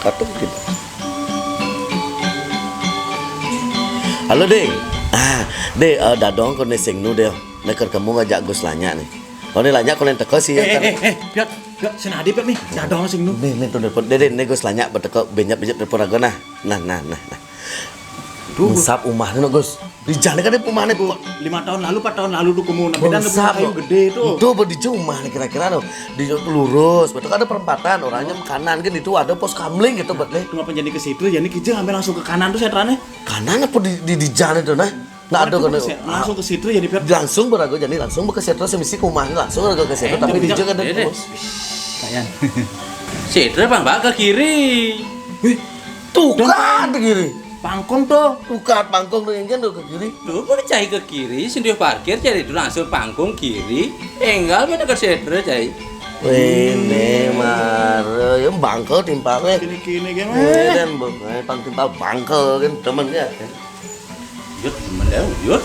Katung gitu. Halo deh. Deh dadong kon sing nu deh. Nek kamu ngajak Gus Lanya nih. Kau nih Lanya kau yang teko sih ya kan. Piot, senadi Piot nih, dadong sing nu. Nih tuh depan. Deh Gus Lanya beteko benyap-benyap depan raga nah. Nah. Tuh sap umahnya no Gus. Di jalan kan umahnya bu. 5 tahun lalu, 4 tahun lalu tuh kamu nabidan punya kayu gede tuh. Itu di rumah nih kira-kira no. Di lurus, betul ada perempatan orangnya kanan kan itu ada pos kamling gitu buat deh. Tunggu apa jadi ke situ, jadi kita ambil langsung ke kanan tuh sentralnya. Kanan apa di jalan itu nah? Nah ada kan langsung ke situ jadi Piot. langsung berago jadi langsung ke situ semisi ke rumahnya langsung ke situ tapi di jalan ada pos. Kayan. Sidra Bang Mbak ke kiri. Tuh kan ke kiri. Pangkong tuh. Tuh pangkong tuh yang kan tuh ke kiri. Lu boleh cai ke kiri, sendiri parkir jadi itu langsung panggung kiri. Enggal mana ke Sidra cai. Wene mare yang bangkel timpalnya. Kini gimana? Dan timpal bangkel kan temennya. Yut, temen dah, yut.